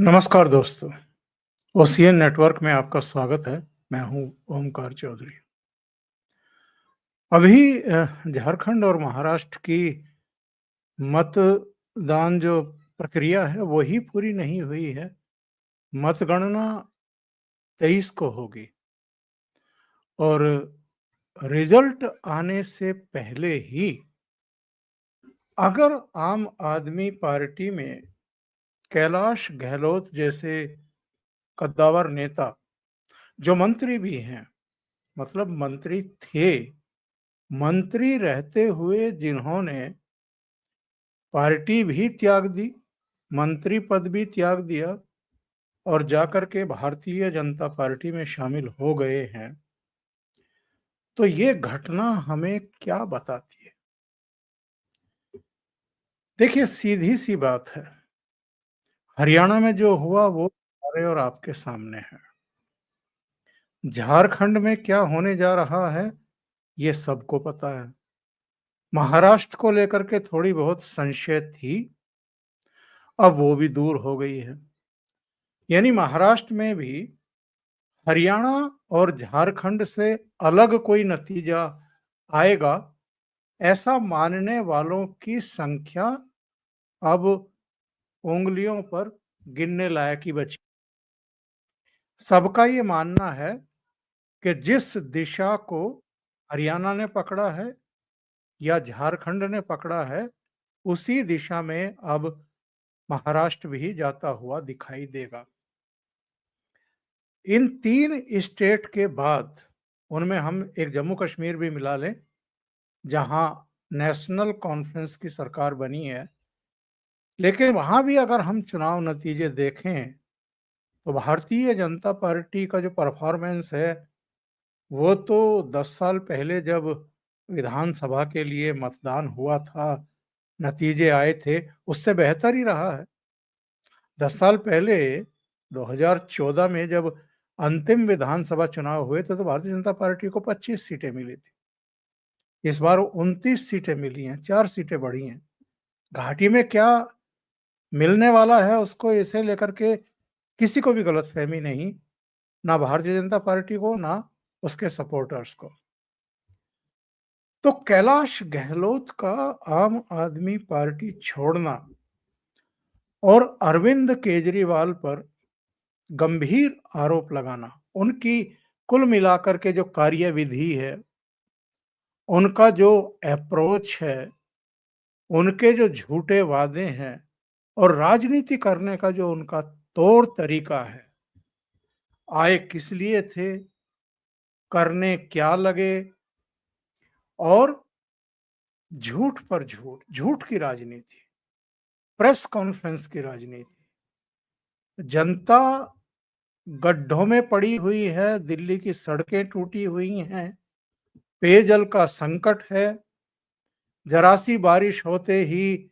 नमस्कार दोस्तों, OCN network में आपका स्वागत है। मैं हूं ओमकार चौधरी। अभी झारखंड और महाराष्ट्र की मतदान जो प्रक्रिया है वही पूरी नहीं हुई है। मतगणना 23 को होगी और रिजल्ट आने से पहले ही अगर आम आदमी पार्टी में कैलाश गहलोत जैसे कद्दावर नेता जो मंत्री भी हैं, मतलब मंत्री थे, मंत्री रहते हुए जिन्होंने पार्टी भी त्याग दी, मंत्री पद भी त्याग दिया और जाकर के भारतीय जनता पार्टी में शामिल हो गए हैं, तो ये घटना हमें क्या बताती है? देखिए, सीधी सी बात है। हरियाणा में जो हुआ वो हमारे और आपके सामने है। झारखंड में क्या होने जा रहा है ये सबको पता है। महाराष्ट्र को लेकर के थोड़ी बहुत संशय थी, अब वो भी दूर हो गई है। यानी महाराष्ट्र में भी हरियाणा और झारखंड से अलग कोई नतीजा आएगा, ऐसा मानने वालों की संख्या अब उंगलियों पर गिनने लायक ही बची। सबका ये मानना है कि जिस दिशा को हरियाणा ने पकड़ा है या झारखंड ने पकड़ा है, उसी दिशा में अब महाराष्ट्र भी जाता हुआ दिखाई देगा। इन 3 स्टेट के बाद उनमें हम एक जम्मू कश्मीर भी मिला लें, जहां नेशनल कॉन्फ्रेंस की सरकार बनी है, लेकिन वहां भी अगर हम चुनाव नतीजे देखें तो भारतीय जनता पार्टी का जो परफॉर्मेंस है वो तो 10 साल पहले जब विधानसभा के लिए मतदान हुआ था, नतीजे आए थे, उससे बेहतर ही रहा है। 10 साल पहले 2014 में जब अंतिम विधानसभा चुनाव हुए थे तो भारतीय जनता पार्टी को 25 सीटें मिली थी। इस बार 29 सीटें मिली हैं, 4 सीटें बढ़ी हैं। घाटी में क्या मिलने वाला है उसको इसे लेकर के किसी को भी गलतफहमी नहीं, ना भारतीय जनता पार्टी को ना उसके सपोर्टर्स को। तो कैलाश गहलोत का आम आदमी पार्टी छोड़ना और अरविंद केजरीवाल पर गंभीर आरोप लगाना, उनकी कुल मिलाकर के जो कार्यविधि है, उनका जो अप्रोच है, उनके जो झूठे वादे हैं और राजनीति करने का जो उनका तौर तरीका है, आए किस लिए थे, करने क्या लगे, और झूठ पर झूठ, झूठ की राजनीति, प्रेस कॉन्फ्रेंस की राजनीति। जनता गड्ढों में पड़ी हुई है, दिल्ली की सड़कें टूटी हुई हैं, पेयजल का संकट है, जरा सी बारिश होते ही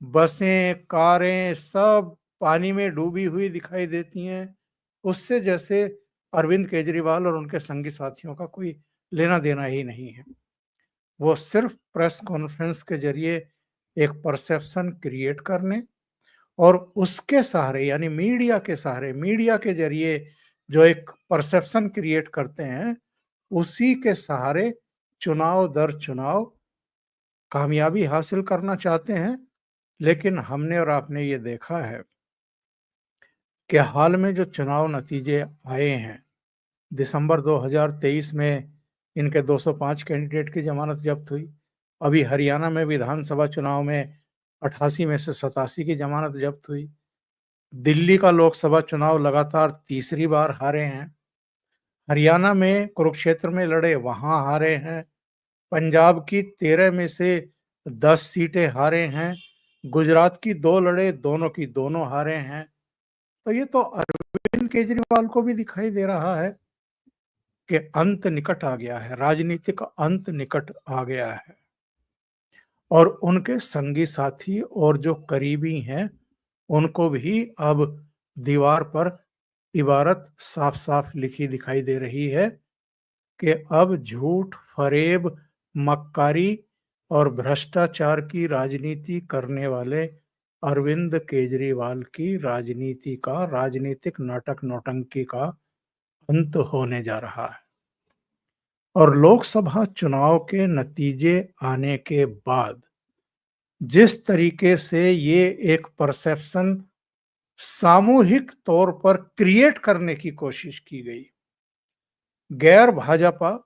बसें, कारें सब पानी में डूबी हुई दिखाई देती हैं। उससे जैसे अरविंद केजरीवाल और उनके संगी साथियों का कोई लेना देना ही नहीं है। वो सिर्फ प्रेस कॉन्फ्रेंस के जरिए एक परसेप्शन क्रिएट करने और उसके सहारे, यानी मीडिया के सहारे, मीडिया के जरिए जो एक परसेप्शन क्रिएट करते हैं, उसी के सहारे चुनाव दर चुनाव कामयाबी हासिल करना चाहते हैं। लेकिन हमने और आपने ये देखा है कि हाल में जो चुनाव नतीजे आए हैं, दिसंबर 2023 में इनके 205 कैंडिडेट की जमानत जब्त हुई। अभी हरियाणा में विधानसभा चुनाव में 88 में से 87 की जमानत जब्त हुई। दिल्ली का लोकसभा चुनाव लगातार तीसरी बार हारे हैं। हरियाणा में कुरुक्षेत्र में लड़े, वहां हारे हैं। पंजाब की 13 में से 10 सीटें हारे हैं। गुजरात की 2 लड़े, दोनों की दोनों हारे हैं। तो ये तो अरविंद केजरीवाल को भी दिखाई दे रहा है कि अंत निकट आ गया है, राजनीतिक अंत निकट आ गया है। और उनके संगी साथी और जो करीबी हैं, उनको भी अब दीवार पर इबारत साफ साफ लिखी दिखाई दे रही है कि अब झूठ, फरेब, मक्कारी और भ्रष्टाचार की राजनीति करने वाले अरविंद केजरीवाल की राजनीति का, राजनीतिक नाटक नौटंकी का अंत होने जा रहा है। और लोकसभा चुनाव के नतीजे आने के बाद जिस तरीके से ये एक परसेप्शन सामूहिक तौर पर क्रिएट करने की कोशिश की गई, गैर भाजपा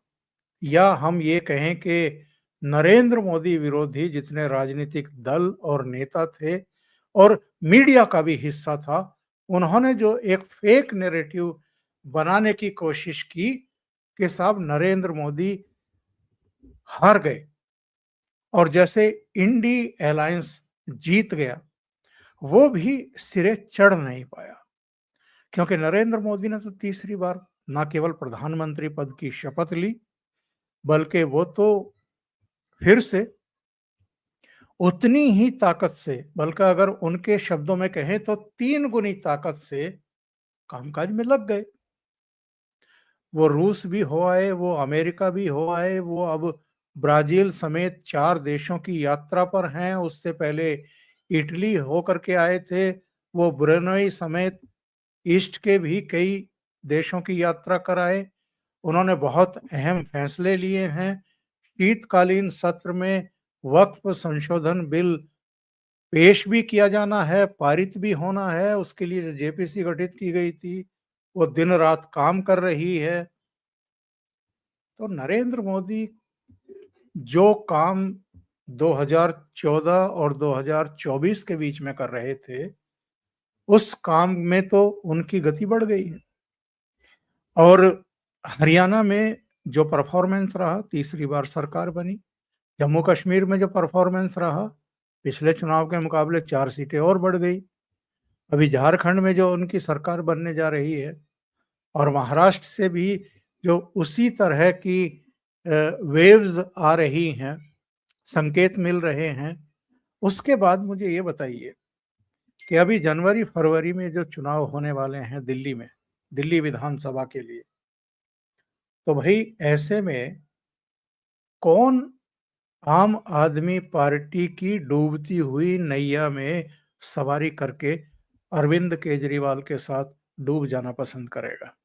या हम ये कहें कि नरेंद्र मोदी विरोधी जितने राजनीतिक दल और नेता थे और मीडिया का भी हिस्सा था, उन्होंने जो एक फेक नैरेटिव बनाने की कोशिश की कि साहब नरेंद्र मोदी हार गए और जैसे इंडी अलायंस जीत गया, वो भी सिरे चढ़ नहीं पाया। क्योंकि नरेंद्र मोदी ने तो तीसरी बार ना केवल प्रधानमंत्री पद की शपथ ली, बल्कि वो तो फिर से उतनी ही ताकत से, बल्कि अगर उनके शब्दों में कहें तो 3 गुनी ताकत से कामकाज में लग गए। वो रूस भी हो आए, वो अमेरिका भी हो आए, वो अब ब्राजील समेत 4 देशों की यात्रा पर हैं। उससे पहले इटली होकर के आए थे। वो ब्रुनेई समेत ईस्ट के भी कई देशों की यात्रा कराए। उन्होंने बहुत अहम फैसले लिए हैं। शीतकालीन सत्र में वक्फ संशोधन बिल पेश भी किया जाना है, पारित भी होना है। उसके लिए जो जेपीसी गठित की गई थी, वो दिन रात काम कर रही है। तो नरेंद्र मोदी जो काम 2014 और 2024 के बीच में कर रहे थे, उस काम में तो उनकी गति बढ़ गई है। और हरियाणा में जो परफॉर्मेंस रहा, तीसरी बार सरकार बनी। जम्मू कश्मीर में जो परफॉर्मेंस रहा, पिछले चुनाव के मुकाबले 4 सीटें और बढ़ गई। अभी झारखंड में जो उनकी सरकार बनने जा रही है, और महाराष्ट्र से भी जो उसी तरह की वेव्स आ रही हैं, संकेत मिल रहे हैं। उसके बाद मुझे ये बताइए कि अभी जनवरी फरवरी में जो चुनाव होने वाले हैं दिल्ली में, दिल्ली विधानसभा के लिए, तो भाई ऐसे में कौन आम आदमी पार्टी की डूबती हुई नैया में सवारी करके अरविंद केजरीवाल के साथ डूब जाना पसंद करेगा?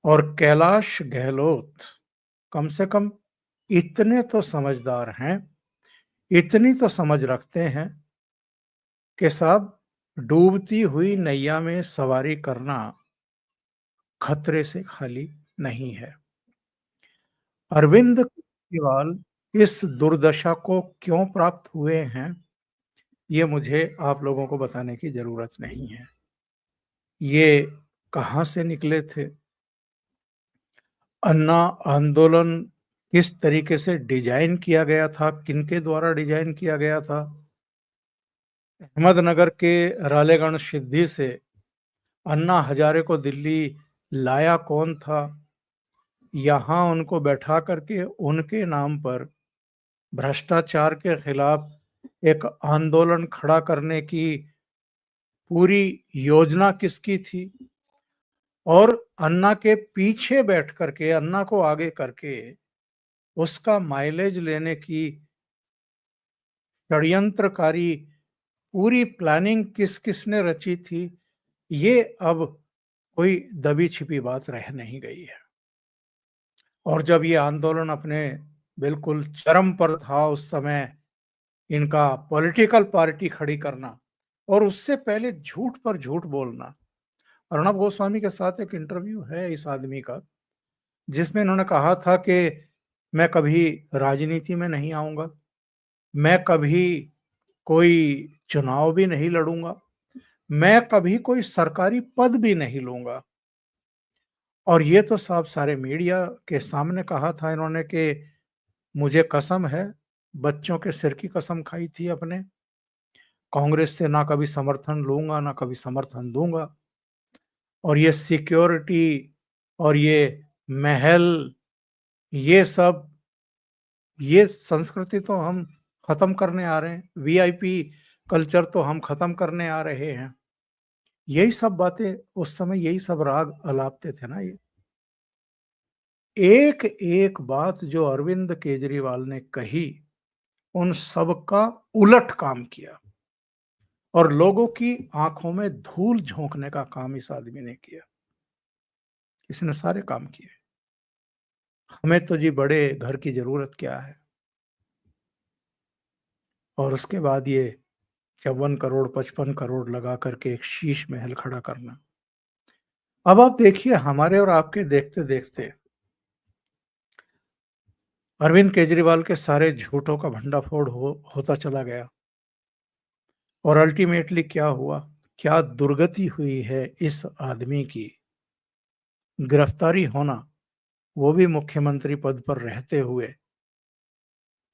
और कैलाश गहलोत कम से कम इतने तो समझदार हैं, इतनी तो समझ रखते हैं कि साहब डूबती हुई नैया में सवारी करना खतरे से खाली नहीं है। अरविंद केजरीवाल इस दुर्दशा को क्यों प्राप्त हुए हैं, ये मुझे आप लोगों को बताने की जरूरत नहीं है। ये कहाँ से निकले थे, अन्ना आंदोलन किस तरीके से डिजाइन किया गया था, किनके द्वारा डिजाइन किया गया था, अहमदनगर के रालेगण सिद्धि से अन्ना हजारे को दिल्ली लाया कौन था, यहाँ उनको बैठा करके उनके नाम पर भ्रष्टाचार के खिलाफ एक आंदोलन खड़ा करने की पूरी योजना किसकी थी, और अन्ना के पीछे बैठ करके, अन्ना को आगे करके उसका माइलेज लेने की षड्यंत्रकारी पूरी प्लानिंग किस किसने रची थी, ये अब कोई दबी छिपी बात रह नहीं गई है। और जब ये आंदोलन अपने बिल्कुल चरम पर था, उस समय इनका पॉलिटिकल पार्टी खड़ी करना और उससे पहले झूठ पर झूठ बोलना। अर्णब गोस्वामी के साथ एक इंटरव्यू है इस आदमी का, जिसमें इन्होंने कहा था कि मैं कभी राजनीति में नहीं आऊंगा, मैं कभी कोई चुनाव भी नहीं लड़ूंगा, मैं कभी कोई सरकारी पद भी नहीं लूंगा। और ये तो साहब सारे मीडिया के सामने कहा था इन्होंने कि मुझे कसम है, बच्चों के सिर की कसम खाई थी अपने, कांग्रेस से ना कभी समर्थन लूंगा ना कभी समर्थन दूंगा। और ये सिक्योरिटी और ये महल, ये सब, ये संस्कृति तो हम खत्म करने आ रहे हैं, वीआईपी कल्चर तो हम खत्म करने आ रहे हैं। यही सब बातें उस समय, यही सब राग अलापते थे ना। ये एक एक बात जो अरविंद केजरीवाल ने कही, उन सब का उलट काम किया। और लोगों की आंखों में धूल झोंकने का काम इस आदमी ने किया। इसने सारे काम किए। हमें तो जी बड़े घर की जरूरत क्या है। और उसके बाद ये 54 करोड़ 55 करोड़ लगा करके एक शीश महल खड़ा करना। अब आप देखिए, हमारे और आपके देखते देखते अरविंद केजरीवाल के सारे झूठों का भंडाफोड़ होता चला गया। और अल्टीमेटली क्या हुआ, क्या दुर्गति हुई है इस आदमी की। गिरफ्तारी होना, वो भी मुख्यमंत्री पद पर रहते हुए।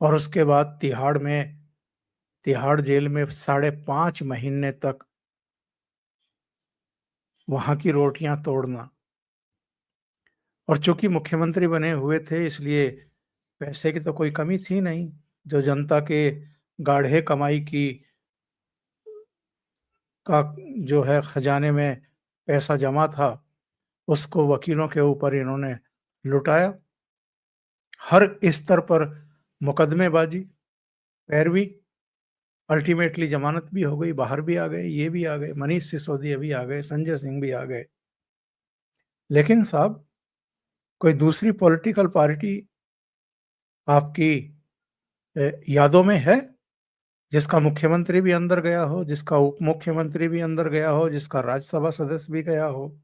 और उसके बाद तिहाड़ जेल में 5.5 महीने तक वहां की रोटियां तोड़ना। और चूंकि मुख्यमंत्री बने हुए थे, इसलिए पैसे की तो कोई कमी थी नहीं। जो जनता के गाढ़े कमाई की का जो है खजाने में पैसा जमा था, उसको वकीलों के ऊपर इन्होंने लुटाया। हर स्तर पर मुकदमेबाजी, पैरवी। अल्टीमेटली जमानत भी हो गई, बाहर भी आ गए, ये भी आ गए, मनीष सिसोदिया भी आ गए, संजय सिंह भी आ गए। लेकिन साहब, कोई दूसरी पॉलिटिकल पार्टी आपकी यादों में है जिसका मुख्यमंत्री भी अंदर गया हो, जिसका उप मुख्यमंत्री भी अंदर गया हो, जिसका राज्यसभा सदस्य भी गया हो?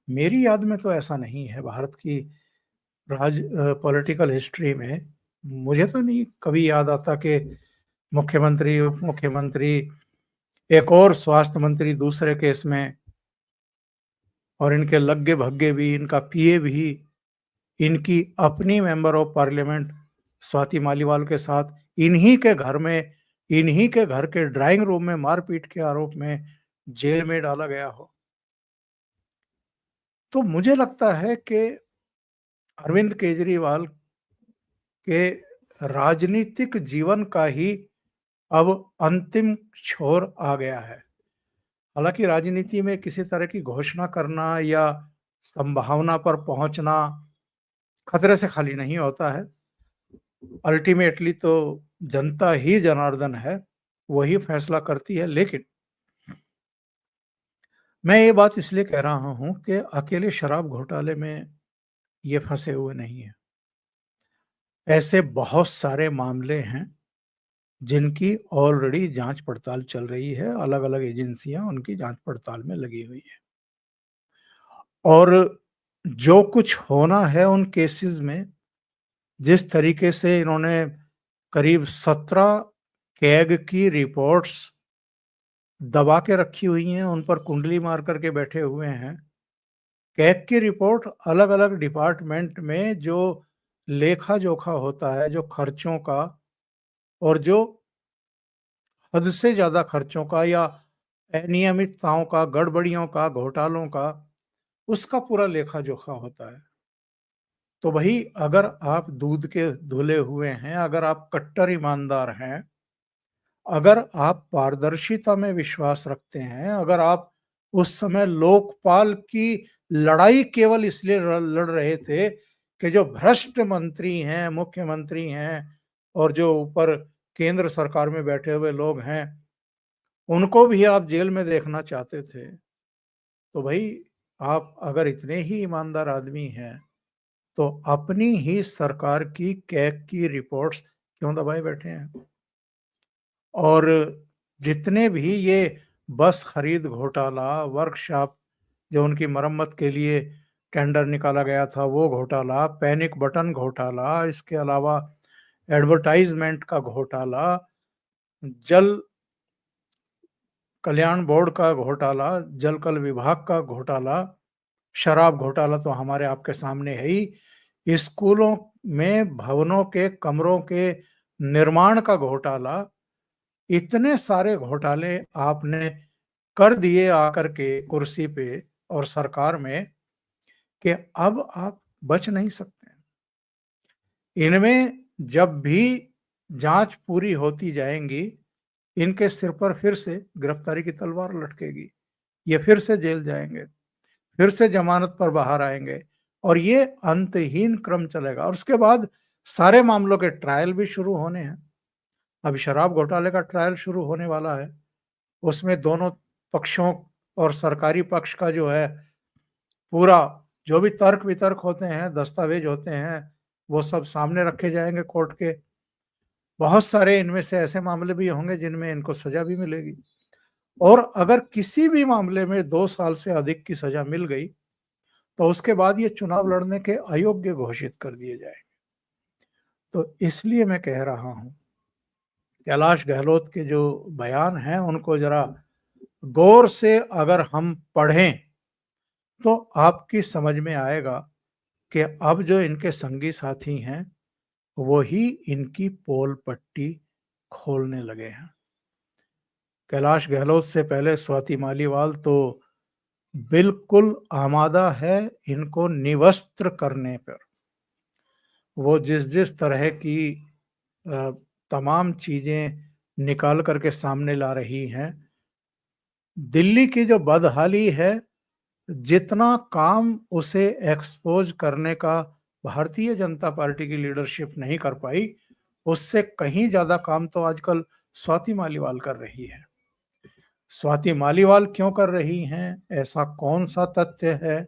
मेरी याद में तो ऐसा नहीं है। भारत की पॉलिटिकल हिस्ट्री में मुझे तो नहीं कभी याद आता कि मुख्यमंत्री, उप मुख्यमंत्री, एक और स्वास्थ्य मंत्री दूसरे केस में, और इनके लग्गे भग्गे भी, इनका पीए भी, इनकी अपनी member of parliament Swati Maliwal के साथ इन्हीं के घर में, इन्हीं के घर के ड्राइंग रूम में मारपीट के आरोप में जेल में डाला गया हो। तो मुझे लगता है कि अरविंद केजरीवाल के राजनीतिक जीवन का ही अब अंतिम छोर आ गया है। हालांकि राजनीति में किसी तरह की घोषणा करना या संभावना पर पहुंचना खतरे से खाली नहीं होता है। अल्टीमेटली तो जनता ही जनार्दन है, वही फैसला करती है। लेकिन मैं ये बात इसलिए कह रहा हूं कि अकेले शराब घोटाले में ये फंसे हुए नहीं है। ऐसे बहुत सारे मामले हैं जिनकी ऑलरेडी जांच पड़ताल चल रही है। अलग अलग एजेंसियां उनकी जांच पड़ताल में लगी हुई है। और जो कुछ होना है उन केसेस में, जिस तरीके से इन्होंने करीब 17 कैग की रिपोर्ट्स दबा के रखी हुई हैं, उन पर कुंडली मार करके बैठे हुए हैं। कैग की रिपोर्ट अलग अलग डिपार्टमेंट में जो लेखा जोखा होता है, जो खर्चों का और जो हद से ज्यादा खर्चों का या अनियमितताओं का, गड़बड़ियों का, घोटालों का, उसका पूरा लेखा जोखा होता है। तो भाई, अगर आप दूध के धुले हुए हैं, अगर आप कट्टर ईमानदार हैं, अगर आप पारदर्शिता में विश्वास रखते हैं, अगर आप उस समय लोकपाल की लड़ाई केवल इसलिए लड़ रहे थे कि जो भ्रष्ट मंत्री हैं, मुख्यमंत्री हैं, और जो ऊपर केंद्र सरकार में बैठे हुए लोग हैं, उनको भी आप जेल में देखना चाहते थे, तो भाई, आप अगर इतने ही ईमानदार आदमी हैं तो अपनी ही सरकार की कैग की रिपोर्ट्स क्यों दबाए बैठे हैं? और जितने भी ये बस खरीद घोटाला, वर्कशॉप जो उनकी मरम्मत के लिए टेंडर निकाला गया था वो घोटाला, पैनिक बटन घोटाला, इसके अलावा एडवर्टाइजमेंट का घोटाला, जल कल्याण बोर्ड का घोटाला, जल कल विभाग का घोटाला, शराब घोटाला तो हमारे आपके सामने है ही, स्कूलों में भवनों के कमरों के निर्माण का घोटाला, इतने सारे घोटाले आपने कर दिए आकर के कुर्सी पे और सरकार में कि अब आप बच नहीं सकते। इनमें जब भी जांच पूरी होती जाएंगी, इनके सिर पर फिर से गिरफ्तारी की तलवार लटकेगी। ये फिर से जेल जाएंगे, फिर से जमानत पर बाहर आएंगे, और ये अंतहीन क्रम चलेगा। और उसके बाद सारे मामलों के ट्रायल भी शुरू होने हैं। अभी शराब घोटाले का ट्रायल शुरू होने वाला है। उसमें दोनों पक्षों और सरकारी पक्ष का जो है पूरा जो भी तर्क-वितर्क होते हैं, दस्तावेज होते हैं, वो सब सामने रखे जाएँगे कोर्ट के। बहुत सारे इनमें से ऐसे मामले भी होंगे जिनमें इनको सज़ा भी मिलेगी और अगर किसी भी मामले में 2 साल से अधिक की सज़ा मिल गई, तो उसके बाद ये चुनाव लड़ने के अयोग्य घोषित कर दिए जाएँगे। तो इसलिए मैं कह रहा हूँ, कैलाश गहलोत के जो बयान हैं, उनको ज़रा गौर से अगर हम पढ़ें, तो आपकी समझ में आएगा कि अब जो इनके संगी साथी हैं, वही इनकी पोल पट्टी खोलने लगे हैं। कैलाश गहलोत से पहले स्वाति मालीवाल तो बिल्कुल आमादा है इनको निवस्त्र करने पर। वो जिस-जिस तरह की अ, तमाम चीज़ें निकाल कर के सामने ला रही हैं, दिल्ली की जो बदहाली है, जितना काम उसे एक्सपोज़ करने का भारतीय जनता पार्टी की लीडरशिप नहीं कर पाई, उससे कहीं ज़्यादा काम तो आजकल स्वाति मालीवाल कर रही है। स्वाति मालीवाल क्यों कर रही हैं? ऐसा कौन-सा तथ्य है?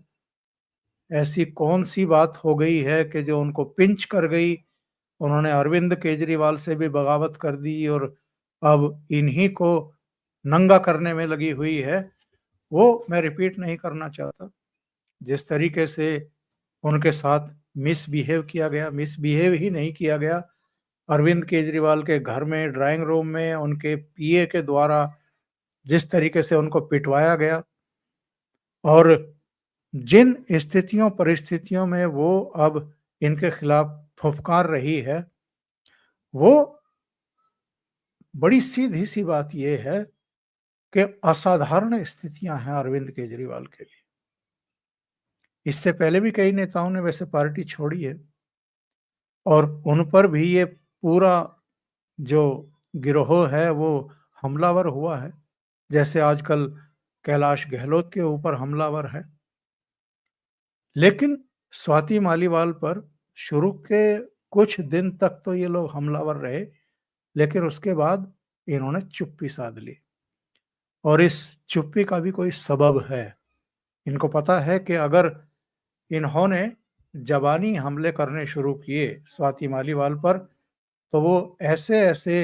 ऐसी कौन-सी बात हो गई है कि जो उनको पिंच कर गई? उन्होंने अरविंद केजरीवाल से भी बगावत कर दी और अब इन्हीं को नंगा करने में लगी हुई है, वो मैं रिपीट नहीं करना चाहता। जिस तरीके से उनके साथ मिसबिहेव किया गया, मिसबिहेव ही नहीं किया गया, अरविंद केजरीवाल के घर में, ड्राइंग रूम में उनके पीए के द्वारा जिस तरीके से उनको पिटवाया गया और जिन स्थितियों, परिस्थितियों में वो अब इनके खिलाफ फुफकार रही है, वो बड़ी सीधी-सी बात ये है कि असाधारण स्थितियाँ हैं अरविंद केजरीवाल के लिए। इससे पहले भी कई नेताओं ने वैसे पार्टी छोड़ी है और उन पर भी ये पूरा जो गिरोह है वो हमलावर हुआ है। जैसे आजकल कैलाश गहलोत के ऊपर हमलावर है। लेकिन स्वाति मालीवाल पर शुरू के कुछ दिन तक तो ये लोग हमलावर रहे, लेकिन उसके बाद इन्होंने चुप्पी साध ली और इस चुप्पी का भी कोई सबब है। इनको पता है कि अगर इन्होंने ज़बानी हमले करने शुरू किए स्वाति मालीवाल पर, तो वो ऐसे-ऐसे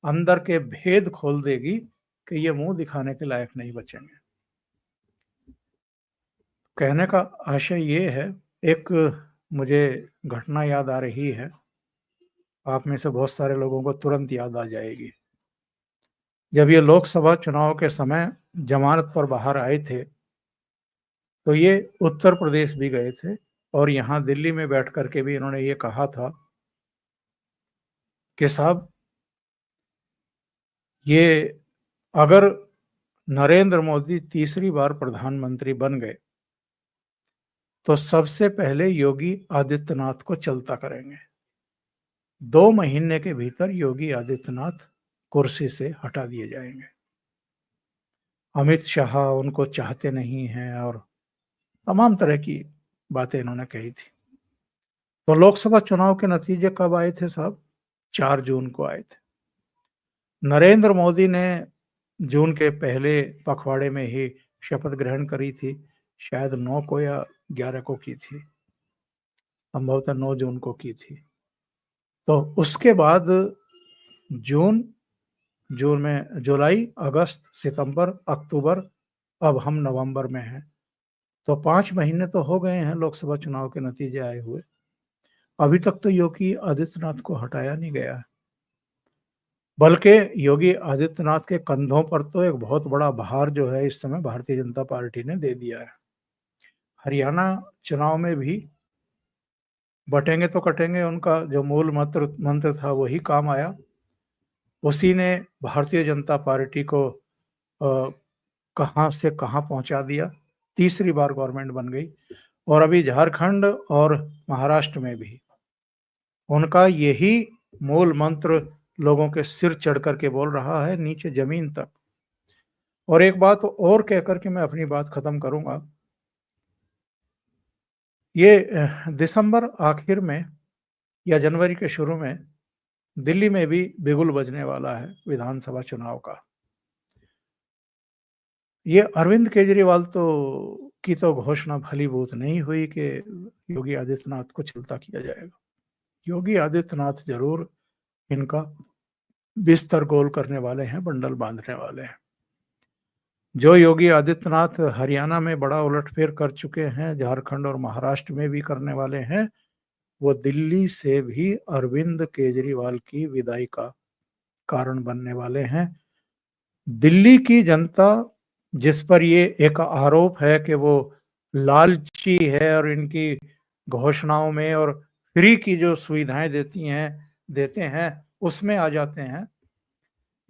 अंदर के भेद खोल देगी कि ये मुँह दिखाने के लायक नहीं बचेंगे। कहने का आशय ये है, एक मुझे घटना याद आ रही है, आप में से बहुत सारे लोगों को तुरंत याद आ जाएगी। जब ये लोकसभा चुनाव के समय जमानत पर बाहर आए थे, तो ये उत्तर प्रदेश भी गए थे और यहाँ दिल्ली में बैठ कर के भी इन्होंने ये कहा था कि साहब ये अगर नरेंद्र मोदी तीसरी बार प्रधानमंत्री बन गए, तो सबसे पहले योगी आदित्यनाथ को चलता करेंगे। 2 महीने के भीतर योगी आदित्यनाथ कुर्सी से हटा दिए जाएँगे। अमित शाह उनको चाहते नहीं हैं और तमाम तरह की बातें इन्होंने कही थी। तो लोकसभा चुनाव के नतीजे कब आए थे साहब? 4 जून को आए थे। नरेंद्र मोदी ने जून के पहले पखवाड़े में ही शपथ ग्रहण करी थी। शायद 9 को या 11 को की थी। संभवतः 9 जून को की थी। तो उसके बाद जून, जून में जुलाई, अगस्त, सितंबर, अक्टूबर, अब हम नवंबर में हैं। तो 5 महीने तो हो गए हैं लोकसभा चुनाव के नतीजे आए हुए। अभी तक तो योगी आदित्यनाथ को हटाया नहीं गया है। बल्कि योगी आदित्यनाथ के कंधों पर तो एक बहुत बड़ा भार जो है इस समय भारतीय जनता पार्टी ने दे दिया है। हरियाणा चुनाव में भी बटेंगे तो कटेंगे उनका जो मूल मंत्र था वही काम आया। उसी ने भारतीय जनता पार्टी को कहाँ से कहाँ पहुँचा दिया। तीसरी बार गवर्नमेंट बन गई और अभी झारखंड और महाराष्ट्र में भी उनका यही मूल मंत्र लोगों के सिर चढ़ कर के बोल रहा है नीचे ज़मीन तक। और एक बात और कह कर के मैं अपनी बात खत्म करूँगा। ये दिसंबर आखिर में या जनवरी के शुरू में दिल्ली में भी बिगुल बजने वाला है विधानसभा चुनाव का। ये अरविंद केजरीवाल की तो घोषणा फलीभूत नहीं हुई कि योगी आदित्यनाथ को चिंता किया जाएगा। योगी आदित्यनाथ ज़रूर इनका बिस्तर गोल करने वाले हैं, बंडल बाँधने वाले हैं। जो योगी आदित्यनाथ हरियाणा में बड़ा उलटफेर कर चुके हैं, झारखंड और महाराष्ट्र में भी करने वाले हैं, वो दिल्ली से भी अरविंद केजरीवाल की विदाई का कारण बनने वाले हैं। दिल्ली की जनता, जिस पर ये एक आरोप है कि वो लालची है और इनकी घोषणाओं में और फ्री की जो सुविधाएं देते हैं उसमें आ जाते हैं।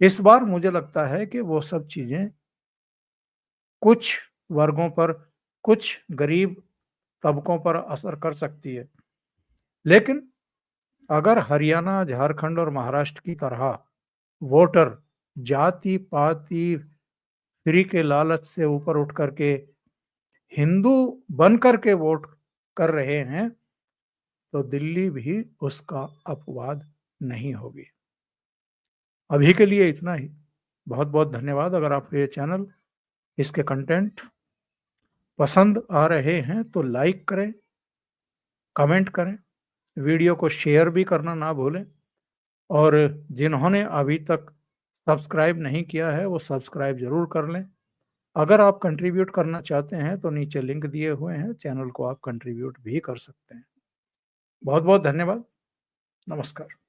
इस बार मुझे लगता है कि वो सब चीजें कुछ वर्गों पर, कुछ गरीब तबकों पर असर कर सकती है, लेकिन अगर हरियाणा, झारखंड और महाराष्ट्र की तरह वोटर जाति पाति फ्री के लालच से ऊपर उठ करके हिंदू बन करके वोट कर रहे हैं, तो दिल्ली भी उसका अपवाद नहीं होगी। अभी के लिए इतना ही। बहुत बहुत धन्यवाद। अगर आपको ये चैनल, इसके कंटेंट पसंद आ रहे हैं तो लाइक करें, कमेंट करें, वीडियो को शेयर भी करना ना भूलें, और जिन्होंने अभी तक सब्सक्राइब नहीं किया है वो सब्सक्राइब ज़रूर कर लें। अगर आप कंट्रीब्यूट करना चाहते हैं तो नीचे लिंक दिए हुए हैं, चैनल को आप कंट्रीब्यूट भी कर सकते हैं। बहुत बहुत धन्यवाद। नमस्कार।